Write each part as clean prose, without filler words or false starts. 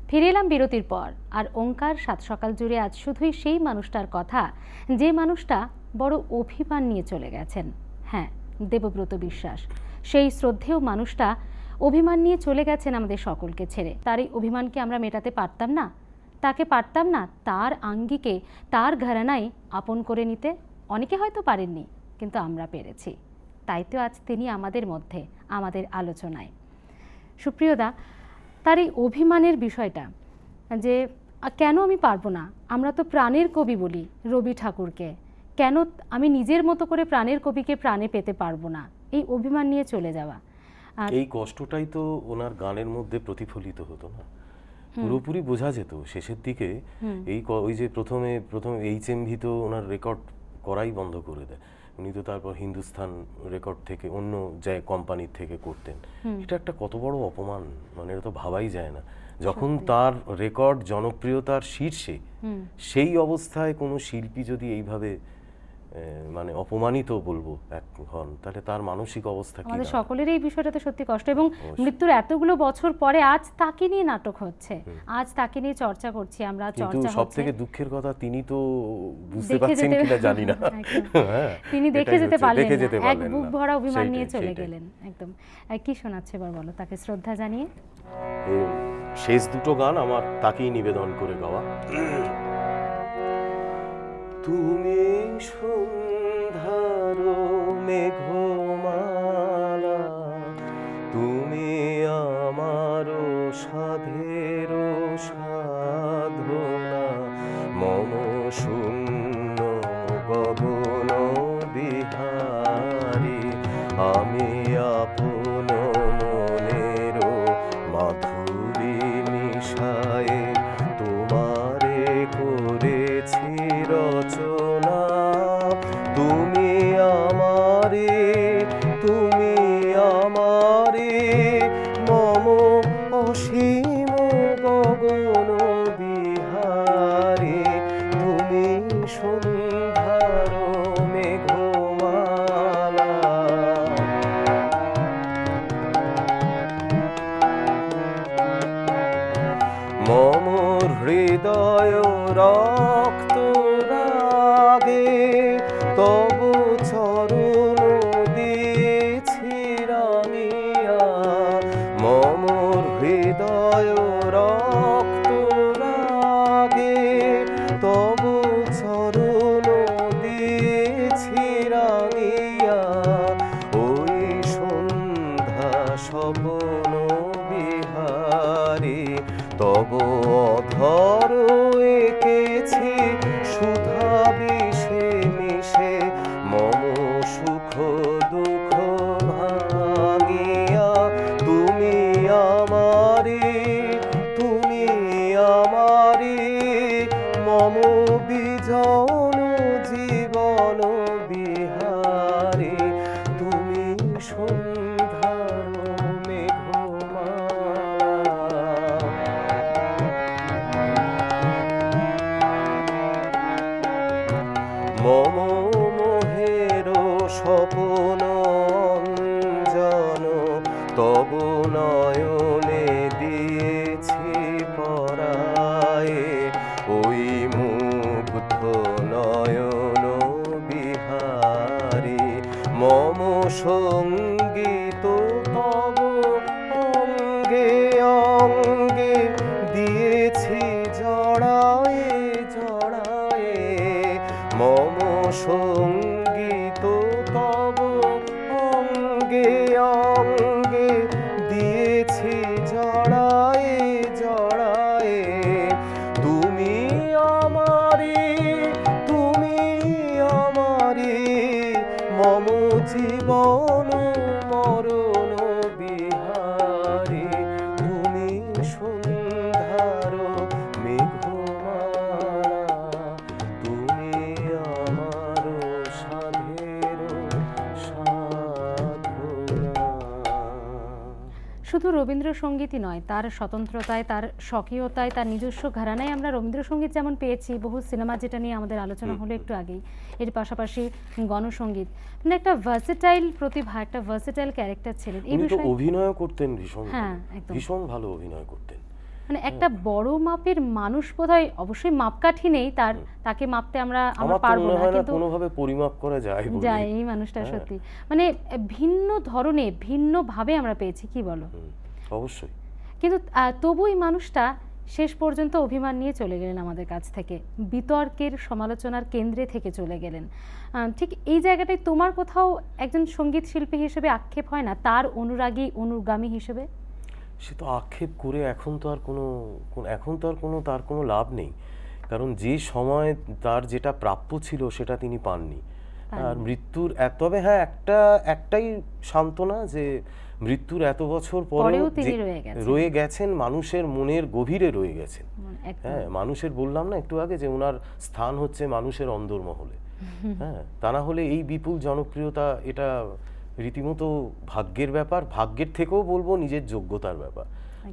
ফিরে এলাম বিরতির পর, আর ওঙ্কার সাত সকাল জুড়ে আজ শুধুই সেই মানুষটার কথা যে মানুষটা বড় অভিমান নিয়ে চলে গেছেন। হ্যাঁ, দেবব্রত বিশ্বাস, সেই শ্রদ্ধেয় মানুষটা অভিমান নিয়ে চলে গেছেন আমাদের সকলকে ছেড়ে। তার এই অভিমানকে আমরা মেটাতে পারতাম না, তাকে পারতাম না তার আঙ্গিকে, তার ঘরানায় আপন করে নিতে। অনেকে হয়তো পারেননি, কিন্তু আমরা পেরেছি। তাই তো আজ তিনি আমাদের মধ্যে, আমাদের আলোচনায়। সুপ্রিয়দা, তার এই অভিমানের বিষয়টা যে কেন আমি পারবো না, আমরা তো প্রাণের কবি বলি রবি ঠাকুরকে, কেন আমি নিজের মতো করে প্রাণের কবিকে প্রাণে পেতে পারবো না, এই অভিমান নিয়ে চলে যাওয়া। এই কষ্টটাই তো ওনার গানের মধ্যে প্রতিফলিত হতো না, পুরোপুরি বোঝা যেত শেষের দিকে। ওই যে প্রথমে HMV তো ওনার রেকর্ড করাই বন্ধ করে দেয়, উনি তো তারপর হিন্দুস্তান রেকর্ড থেকে অন্য যে কোম্পানির থেকে করতেন। এটা একটা কত বড় অপমান, মানে এটা তো ভাবাই যায় না। যখন তার রেকর্ড জনপ্রিয়তার শীর্ষে, সেই অবস্থায় কোনো শিল্পী যদি এইভাবে মানে অপমানিত বলবো এখন, তাহলে তার মানসিক অবস্থা কি? আমাদের সকলের এই বিষয়টাতে সত্যি কষ্ট, এবং মৃত্যুর এতগুলো বছর পরে আজ তাকে নিয়ে নাটক হচ্ছে, আজ তাকে নিয়ে চর্চা করছি আমরা। কিন্তু সবথেকে দুঃখের কথা, তিনি তো বুঝতে পারছেন কিনা জানি না, তিনি দেখে যেতে পারলেন না, এক বুক ভরা অভিমান নিয়ে চলে গেলেন। একদম। কি শোনাচ্ছে এবার বলো, তাকে শ্রদ্ধা জানিয়ে। শেষ দুটো গান আমার তাকেই নিবেদন করে গাওয়া। তুমি সন্ধ্যার মেঘমালা, তুমি আমার সাধের সাধনা, মম শূন্য গগন বিহারী, আমি আপন মনের মাধুরী মিশায়ে তোমারে করেছি রচনা। তুমি আমারে, তুমি আমারে, মম অসীম গগন বিহারী, তুমি সন্ধ্যার মেঘমালা। মম হৃদয় রক্ত রাগে, তব চরণ দিয়েছি রাঙিয়া। মম হৃদয় রক্ত রাগে, তব চরণ দিয়েছি রাঙিয়া। ওই সন্ধ্যা স্বপ্ন বিহারী, তব অধর এঁকেছি সুধা বিষে মিশে, মম সুখ দুঃখ ভাঙিয়া। তুমি আমারে, তুমি আমারে, মম বিজন জীবন বিহারী, তুমি সন্ধ্যার মেঘমালা। মম মোহের স্বপন অঞ্জন, তব নয়নে দিয়েছি পরায়ে। ওই মুগ্ধ নয়ন বিহারী, মম সঙ্গীত তব অঙ্গে অঙ্গে দিয়েছি জড়ায়ে জড়ায়ে। মম সঙ্গীত তব অঙ্গে অঙ্গে দিয়েছি জড়ায়ে জড়ায়ে। তুমি আমারে, তুমি আমারে, মম জীবন মরণ বিহারী, তুমি সন্ধ্যার মেঘমালা, তুমি আমার সাধের সাধনা। শুধু রবীন্দ্রসঙ্গীতই নয়, তার স্বতন্ত্রতায়, তার স্বকীয়তায়, তার নিজস্ব ঘরানায় আমরা রবীন্দ্রসঙ্গীত যেমন পেয়েছি, বহু সিনেমা যেটা নিয়ে আমাদের আলোচনা হলো একটু আগেই, এর পাশাপাশি গণসঙ্গীত, মানে একটা ভার্সেটাইল প্রতিভা, একটা ভার্সেটাইল ক্যারেক্টার ছিলেন। এই উনি তো বিষয়ে অভিনয় করতেন ভীষণ, হ্যাঁ, একদম ভীষণ ভালো অভিনয় করতেন। মানে একটা বড় মাপের মানুষ বোধহয়, অবশ্যই মাপকাঠি নেই তাকে মাপতে আমরা আমার তো পারবো মনে না, হয় না কিন্তু কোনোভাবে পরিমাপ করা যায় বলে। যায় এই মানুষটা সত্যি মানে ভিন্ন ধরনের, ভিন্ন ভাবে আমরা পেয়েছি, কি বলো? অবশ্যই। কিন্তু তবু এই মানুষটা শেষ পর্যন্ত অভিমান নিয়ে চলে গেলেন আমাদের কাছ থেকে, বিতর্কের সমালোচনার কেন্দ্রে থেকে চলে গেলেন। ঠিক এই জায়গাটায় তোমার কোথাও একজন সঙ্গীত শিল্পী হিসেবে আক্ষেপ হয় না, তার অনুরাগী অনুগামী হিসেবে? সে তো আক্ষেপ করে এখন তো আর তার কোনো লাভ নেই, কারণ যে সময় তার যেটা প্রাপ্য ছিল সেটা তিনি পাননি। আর মৃত্যুর তবে হ্যাঁ, একটাই সান্ত্বনা যে মৃত্যুর এত বছর পরেও তিনি রয়ে গেছেন, মানুষের মনের গভীরে রয়ে গেছেন। হ্যাঁ, মানুষের, বললাম না একটু আগে যে ওনার স্থান হচ্ছে মানুষের অন্দরমহলে। হ্যাঁ, তা না হলে এই বিপুল জনপ্রিয়তা, এটা রীতিমতো ভাগ্যের ব্যাপার, ভাগ্যের থেকেও বলবো নিজের যোগ্যতার ব্যাপার।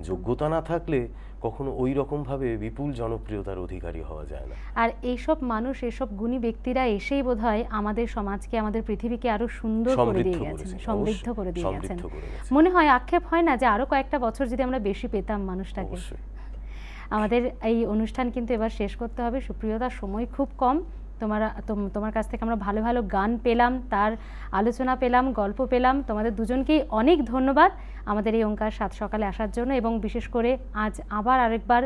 যোগ্যতা না থাকলে কখনো ওই রকম ভাবে বিপুল জনপ্রিয়তার অধিকারী হওয়া যায় না। আর এইসব মানুষ, এসব গুণী ব্যক্তিরা এসেই বোধহয় আমাদের সমাজকে, আমাদের পৃথিবীকে আরো সুন্দর করে দিয়ে গেছেন, সমৃদ্ধ করে দিয়ে গেছেন। মনে হয় আক্ষেপ হয় না যে আরো কয়েকটা বছর যদি আমরা বেশি পেতাম মানুষটাকে? আমাদের এই অনুষ্ঠান কিন্তু এবার শেষ করতে হবে সুপ্রিয়তা, সময় খুব কম। তোমার কাছ থেকে আমরা ভালো ভালো গান পেলাম, তার আলোচনা পেলাম, গল্প পেলাম। তোমাদের দুজনকেই অনেক ধন্যবাদ আমাদের এই ওঙ্কার সাত সকালে আসার জন্য, এবং বিশেষ করে আজ আবার আরেকবার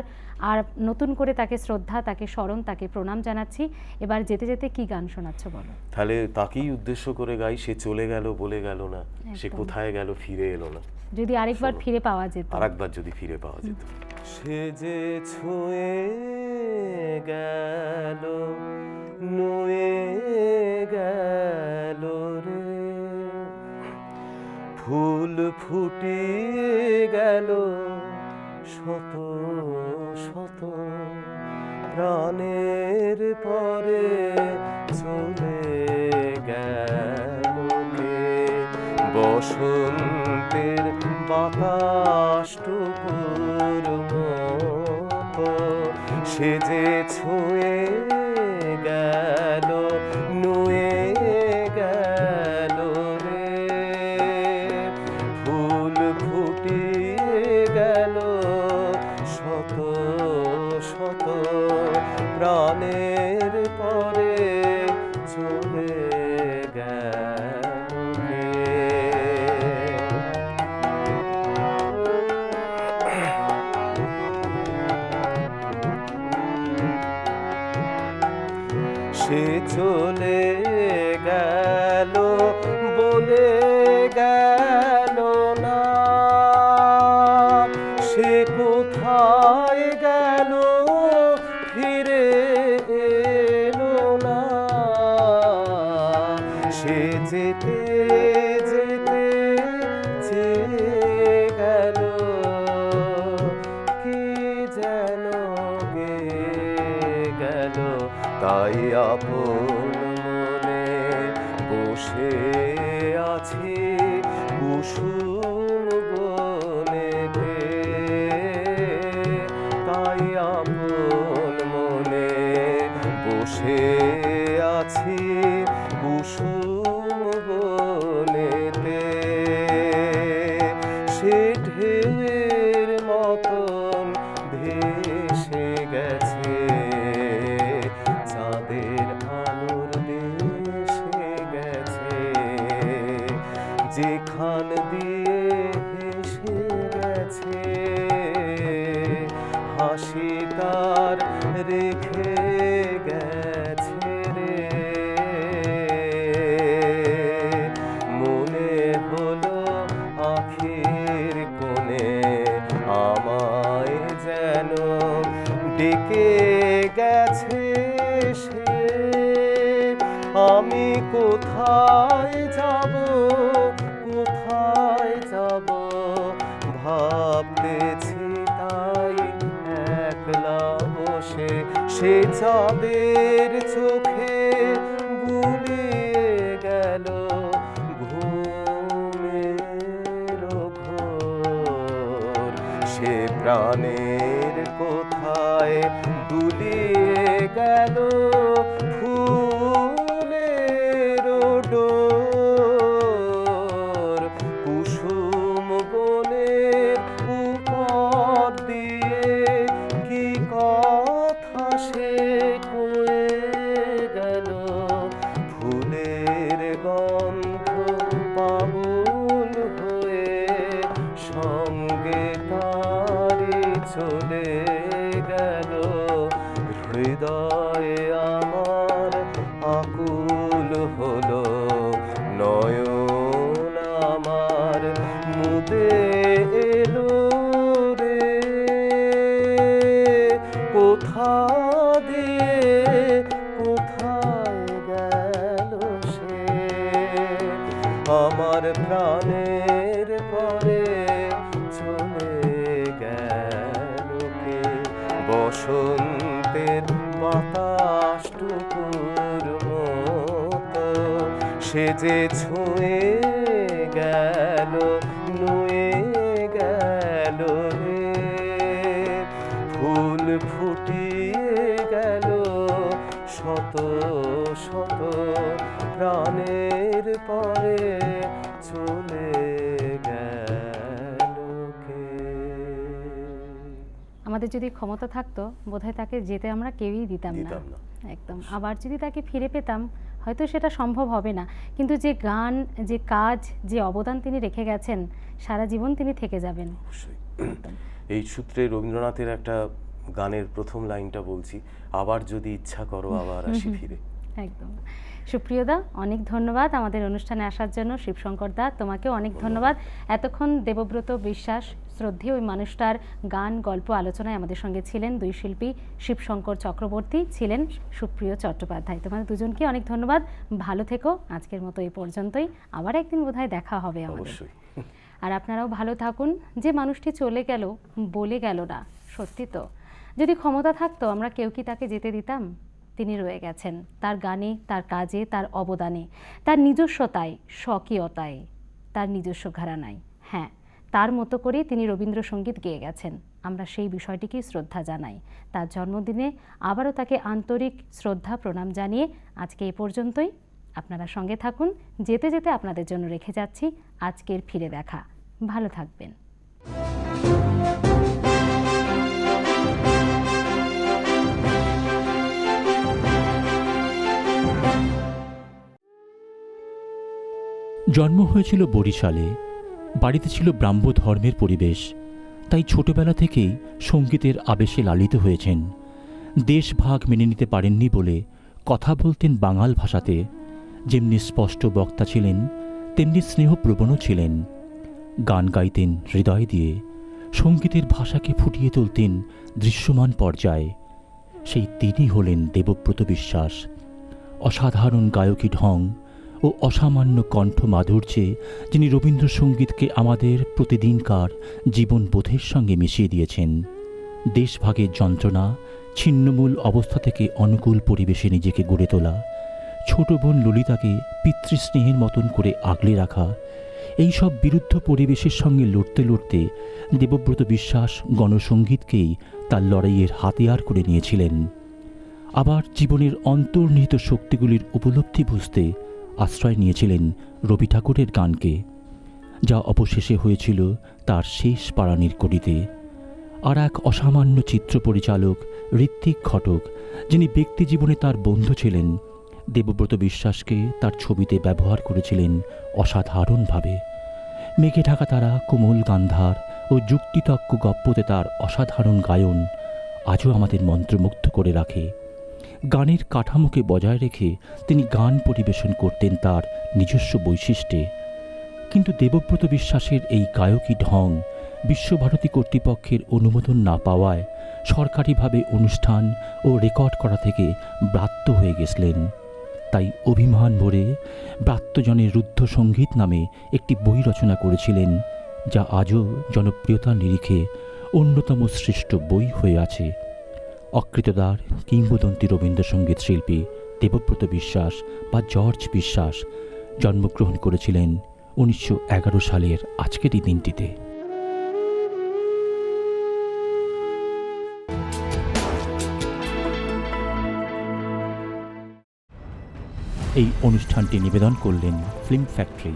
আর নতুন করে তাকে শ্রদ্ধা, তাকে স্মরণ, তাকে প্রণাম জানাচ্ছি। এবার যেতে যেতে কি গান শোনাচ্ছ বলো? তাহলে তাকেই উদ্দেশ্য করে গাই, সে চলে গেল বলে গেল না, সে কোথায় গেল ফিরে এলো না। যদি আরেকবার ফিরে পাওয়া যেত, আরেকবার যদি ফিরে পাওয়া যেত। সে যে ছুঁয়ে গেল, নুয়ে গেল রে, ফুল ফুটিয়ে গেল শত শত, প্রাণের পরে চলে গেল রে, বসন্তের বাতাসটুকুর মতো সে যে ছুঁয়ে গেল, নুয়ে গেল রে, ফুল ফুটিয়ে গেল শত শত, প্রাণের পরে চলে গেল রে। সে চলে গেল বলে গেল না, সে কোথায় গেল ফিরে এলো না, সে যেতে যেতে চেয়ে গেল, কি যেন গেয়ে গেল, তাই আপন মনে বসে আছি কুসুম বনেতে, তাই আপন মনে বসে আছি কুসুম বনেতে, সে ঢেউয়ের মতন ভেসে গেছে, চাঁদের আলোর দেশে গেছে, যেখান দিয়ে হেসে গেছে, হাসি তার রেখে গেছে রে, মনে হলো আখির কোণে আমায় যেন ডেকে গেছে সে, আমি কোথায় যাব, কোথায় যাব, ভাবতেছি তাই একলা বসে, সে চাঁদের চোখে বুলিয়ে গেল ঘুমের ঘোর, সে প্রাণের কোথায় দুলিয়ে গেল ফুলের ডোর, কুসুম বনের উপর দিয়ে চলে গেল, হৃদয়ে আমার আকুল হলো, নয়ন আমার মুদে এলো রে, কোথা দিয়ে কোথায় গেল সে, আমার প্রাণের পরে চলে গেল কে, বসন্তের বাতাসটুকুর মতো সে যে ছুঁয়ে গেল, নুয়ে গেল রে, ফুল ফুটিয়ে গেল শত শত, প্রাণের পরে চলে গেল কে। আমাদের যদি ক্ষমতা থাকতো বোধহয় তাকে যেতে আমরা কেউই দিতাম না। একদম। আবার যদি তাকে ফিরে পেতাম হয়তো সেটা সম্ভব হবে না, কিন্তু যে গান, যে কাজ, যে অবদান তিনি রেখে গেছেন, সারা জীবন তিনি থেকে যাবেন। অবশ্যই। এই সূত্রে রবীন্দ্রনাথের একটা গানের প্রথম লাইনটা বলছি, আবার যদি ইচ্ছা করো আবার আসি ফিরে। একদম। সুপ্রিয়দা, অনেক ধন্যবাদ আমাদের অনুষ্ঠানে আসার জন্য। শিবশঙ্কর দা, তোমাকেও অনেক ধন্যবাদ। এতক্ষণ দেবব্রত বিশ্বাস, শ্রদ্ধেয় ওই মানুষটার গান, গল্প আলোচনায় আমাদের সঙ্গে ছিলেন দুই শিল্পী, শিবশঙ্কর চক্রবর্তী, ছিলেন সুপ্রিয় চট্টোপাধ্যায়। তোমাদের দুজনকে অনেক ধন্যবাদ। ভালো থেকো। আজকের মতো এই পর্যন্তই। আবার একদিন বোধহয় দেখা হবে আমাদের। অবশ্যই। আর আপনারাও ভালো থাকুন। যে মানুষটি চলে গেল, বলে গেল না, সত্যি তো। যদি ক্ষমতা থাকতো আমরা কেউ কি তাকে যেতে দিতাম? তিনি রয়ে গেছেন তার গানে, তার কাজে, তার অবদানে, তার নিজস্বতায়, স্বকীয়তায়, তার নিজস্ব ঘরানায়। হ্যাঁ, তার মতো করে তিনি রবীন্দ্রসঙ্গীত গেয়ে গেছেন। আমরা সেই বিষয়টিকেই শ্রদ্ধা জানাই। তার জন্মদিনে আবারও তাকে আন্তরিক শ্রদ্ধা প্রণাম জানিয়ে আজকে এ পর্যন্তই। আপনারা সঙ্গে থাকুন। যেতে যেতে আপনাদের জন্য রেখে যাচ্ছি আজকের ফিরে দেখা। ভালো থাকবেন। জন্ম হয়েছিল বরিশালে। বাড়িতে ছিল ব্রাহ্ম ধর্মের পরিবেশ, তাই ছোটবেলা থেকেই সঙ্গীতের আবেশে লালিত হয়েছেন। দেশভাগ মেনে নিতে পারেননি বলে কথা বলতেন বাঙাল ভাষাতে। যেমনি স্পষ্ট বক্তা ছিলেন, তেমনি স্নেহপ্রবণও ছিলেন। গান গাইতেন হৃদয় দিয়ে, সঙ্গীতের ভাষাকে ফুটিয়ে তুলতেন দৃশ্যমান পর্যায়ে। সেই তিনি হলেন দেবব্রত বিশ্বাস। অসাধারণ গায়কী ঢং ও অসামান্য কণ্ঠ মাধুর্যে যিনি রবীন্দ্রসঙ্গীতকে আমাদের প্রতিদিনকার জীবনবোধের সঙ্গে মিশিয়ে দিয়েছেন। দেশভাগের যন্ত্রণা, ছিন্নমূল অবস্থা থেকে অনুকূল পরিবেশে নিজেকে গড়ে তোলা, ছোট বোন ললিতাকে পিতৃস্নেহের মতন করে আগলে রাখা, এই সব বিরুদ্ধ পরিবেশের সঙ্গে লড়তে লড়তে দেবব্রত বিশ্বাস গণসঙ্গীতকেই তার লড়াইয়ের হাতিয়ার করে নিয়েছিলেন। আবার জীবনের অন্তর্নিহিত শক্তিগুলির উপলব্ধি বুঝতে আশ্রয় নিয়েছিলেন রবি ঠাকুরের গানকে, যা অবশেষে হয়েছিল তার শেষ পারানির কড়িতে। আর এক অসামান্য চিত্র পরিচালক ঋত্বিক ঘটক, যিনি ব্যক্তিজীবনে তার বন্ধু ছিলেন, দেবব্রত বিশ্বাসকে তার ছবিতে ব্যবহার করেছিলেন অসাধারণভাবে। মেঘে ঢাকা তারা, কোমল গান্ধার ও যুক্তিতক্ক গপ্পতে তার অসাধারণ গায়ন আজও আমাদের মন্ত্রমুগ্ধ করে রাখে। গানের কাঠামোকে বজায় রেখে তিনি গান পরিবেশন করতেন তার নিজস্ব বৈশিষ্ট্যে। কিন্তু দেবব্রত বিশ্বাসের এই গায়কী ঢং বিশ্বভারতী কর্তৃপক্ষের অনুমোদন না পাওয়ায় সরকারিভাবে অনুষ্ঠান ও রেকর্ড করা থেকে ব্রাত্য হয়ে গেছিলেন। তাই অভিমান ভরে ব্রাত্যজনের রুদ্ধ সঙ্গীত নামে একটি বই রচনা করেছিলেন, যা আজও জনপ্রিয়তার নিরিখে অন্যতম শ্রেষ্ঠ বই হয়ে আছে। অকৃতদার কিংবদন্তি রবীন্দ্রসঙ্গীত শিল্পী দেবব্রত বিশ্বাস বা জর্জ বিশ্বাস জন্মগ্রহণ করেছিলেন 1911 সালের আজকের এই দিনটিতে। এই অনুষ্ঠানটি নিবেদন করলেন ফিল্ম ফ্যাক্টরি।